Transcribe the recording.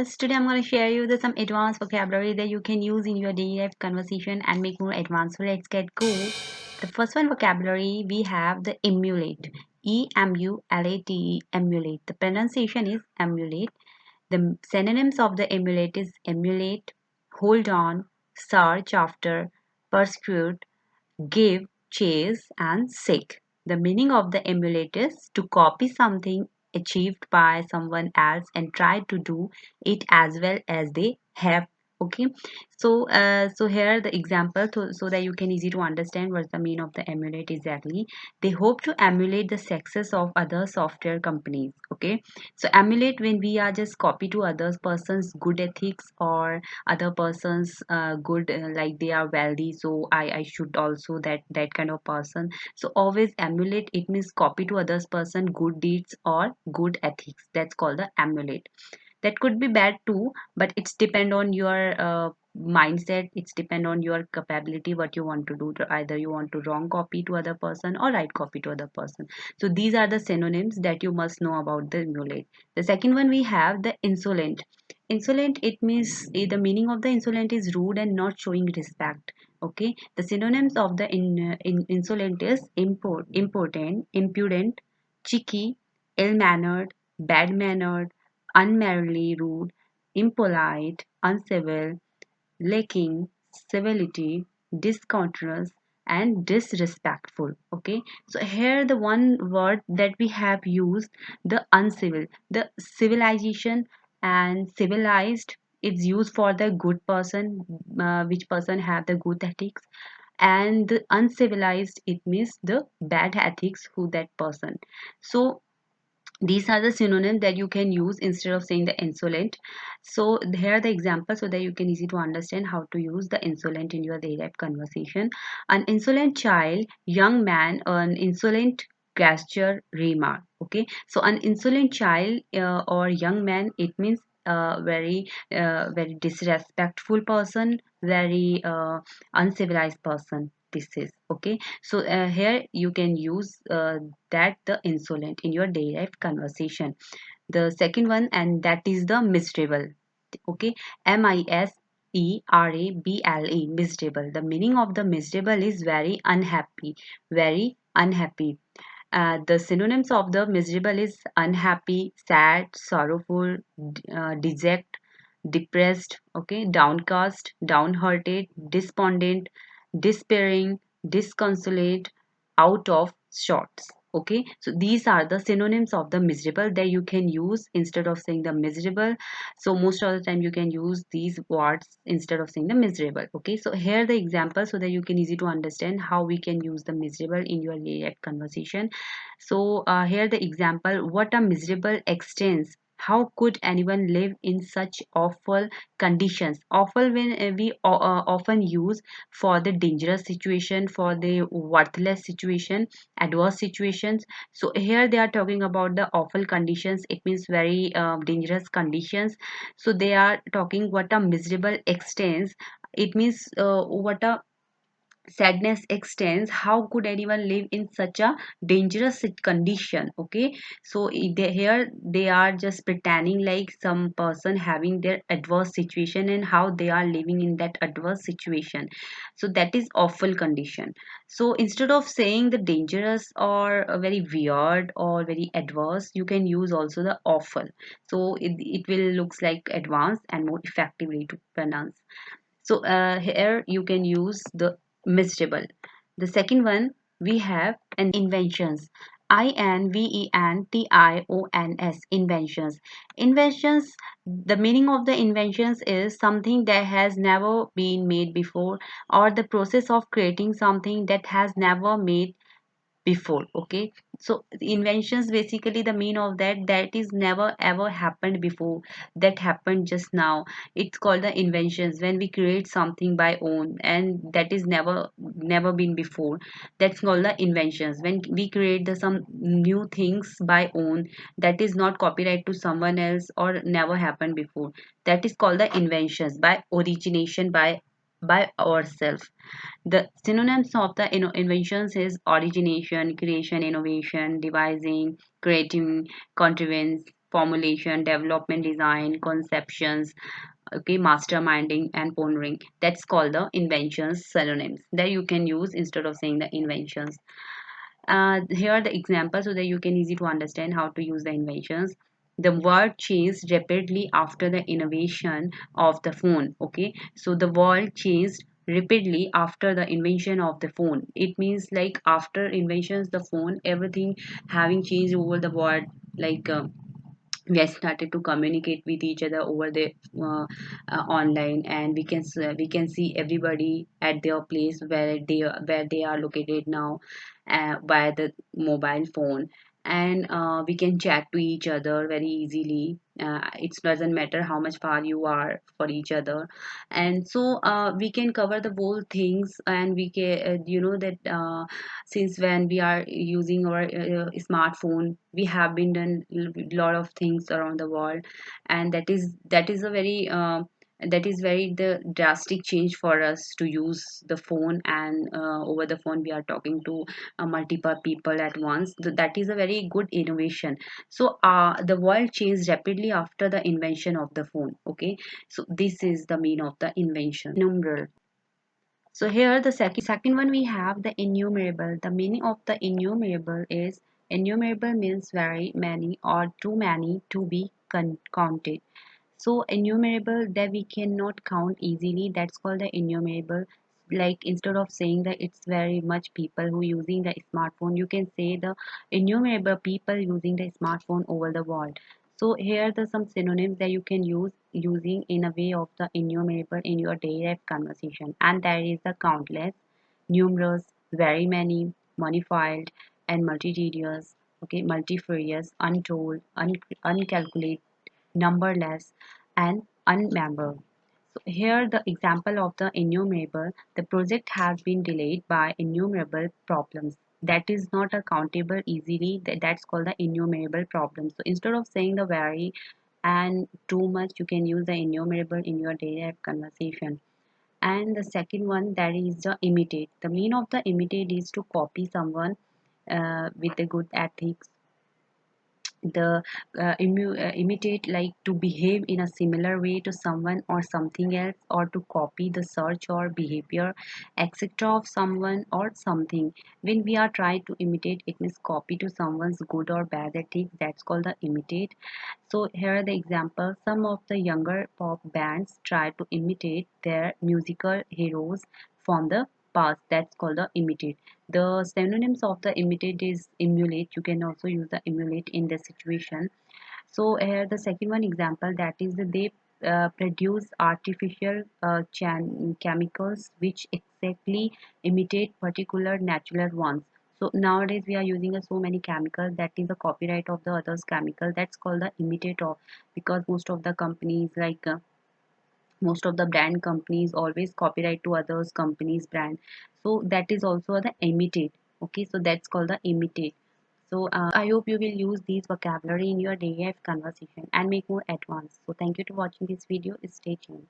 viewers, today I'm going to share you some advanced vocabulary that you can use in your daily life conversation and make more advanced. So let's get go. The first one vocabulary we have the emulate. Emulate, emulate. The pronunciation is emulate. The synonyms of the emulate is emulate, hold on, search after, persecute, give, chase, and seek. The meaning of the emulate is to copy something achieved by someone else and try to do it as well as they have. Okay, so here the example so that you can easy to understand what's the meaning of the emulate exactly. They hope to emulate the success of other software companies. Okay, so emulate when we are just copy to others person's good ethics or other person's good like they are wealthy, so I should also that kind of person. So always emulate, it means copy to others person good deeds or good ethics. That's called the emulate. That could be bad too, but it's depend on your mindset. It's depend on your capability what you want to do. Either you want to wrong copy to other person or right copy to other person. So these are the synonyms that you must know about the emulate. The second one we have the insolent. Insolent, it means the meaning of the insolent is rude and not showing respect. Okay, the synonyms of the insolent is important, impudent, cheeky, ill-mannered, bad-mannered, unmannerly, rude, impolite, uncivil, lacking civility, discourteous, and disrespectful. Okay, so here the one word that we have used, the uncivil, the civilization and civilized, it's used for the good person, which person have the good ethics, and the uncivilized, it means the bad ethics who that person. So these are the synonyms that you can use instead of saying the insolent. So here are the examples so that you can easy to understand how to use the insolent in your daily life conversation. An insolent child, young man, an insolent gesture, remark. Okay, so an insolent child or young man, it means very disrespectful person, very uncivilized person. This is okay. So here you can use that the insolent in your daily life conversation. The second one, and that is the miserable. Okay, miserable, miserable. The meaning of the miserable is very unhappy, very unhappy. The synonyms of the miserable is unhappy, sad, sorrowful, deject, depressed, okay, downcast, downhearted, despondent, despairing, disconsolate, out of sorts. Okay, so these are the synonyms of the miserable that you can use instead of saying the miserable. So most of the time you can use these words instead of saying the miserable. Okay, so here the example so that you can easy to understand how we can use the miserable in your daily conversation. So here the example, what a miserable extends. How could anyone live in such awful conditions? Awful when we often use for the dangerous situation, for the worthless situation, adverse situations. So here they are talking about the awful conditions. It means very dangerous conditions. So they are talking what a miserable extends. It means what a sadness extends. How could anyone live in such a dangerous condition? Okay, so here they are just pretending like some person having their adverse situation and how they are living in that adverse situation. So that is awful condition. So instead of saying the dangerous or very weird or very adverse, you can use also the awful. So it will looks like advanced and more effectively to pronounce. So here you can use the miserable. The second one we have an inventions. Inventions. Inventions. Inventions. The meaning of the inventions is something that has never been made before, or the process of creating something that has never made before. Okay, so the inventions basically the mean of that is never ever happened before, that happened just now. It's called the inventions when we create something by own and that is never been before. That's called the inventions when we create the some new things by own that is not copyright to someone else or never happened before. That is called the inventions by origination, by ourselves. The synonyms of the inventions is origination, creation, innovation, devising, creating, contrivance, formulation, development, design, conceptions, okay, masterminding and pondering. That's called the inventions synonyms that you can use instead of saying the inventions. Here are the examples so that you can easy to understand how to use the inventions. The world changed rapidly after the innovation of the phone. Okay, so the world changed rapidly after the invention of the phone. It means like after inventions the phone, everything having changed over the world. Like we have started to communicate with each other over the online, and we can see everybody at their place where they are located now, by the mobile phone. And we can chat to each other very easily. It doesn't matter how much far you are for each other. And so we can cover the whole things, and we can that since when we are using our smartphone, we have been done lot of things around the world. And that is a very that is very the drastic change for us to use the phone. And over the phone we are talking to multiple people at once. That is a very good innovation. So the world changed rapidly after the invention of the phone. Okay, so this is the mean of the invention. Numeral. So here the second one we have the innumerable. The meaning of the innumerable is innumerable means very many or too many to be counted. So innumerable that we cannot count easily, that's called the innumerable. Like instead of saying that it's very much people who using the smartphone, you can say the innumerable people using the smartphone over the world. So here are the some synonyms that you can use using in a way of the innumerable in your daily life conversation. And there is the countless, numerous, very many, modified, and multitudinous, okay, multifarious, untold, uncalculated, numberless, and unmemorable. So here the example of the innumerable. The project has been delayed by innumerable problems. That is not accountable easily. That's called the innumerable problem. So instead of saying the very and too much, you can use the innumerable in your daily life conversation. And the second one, that is the imitate. The meaning of the imitate is to copy someone with a good ethics. The imitate, like to behave in a similar way to someone or something else, or to copy the search or behavior etc of someone or something. When we are trying to imitate, it means copy to someone's good or bad ethics. That's called the imitate. So here are the examples. Some of the younger pop bands try to imitate their musical heroes from the past. That's called the imitate. The synonyms of the imitate is emulate. You can also use the emulate in this situation. So here the second one example, that is that they produce artificial chemicals which exactly imitate particular natural ones. So nowadays we are using so many chemicals that is the copyright of the others chemical. That's called the imitate of, because most of the companies like most of the brand companies always copyright to others companies brand. So that is also the imitate. Okay, so that's called the imitate. So I hope you will use these vocabulary in your daily life conversation and make more advanced. So thank you for watching this video. Stay tuned.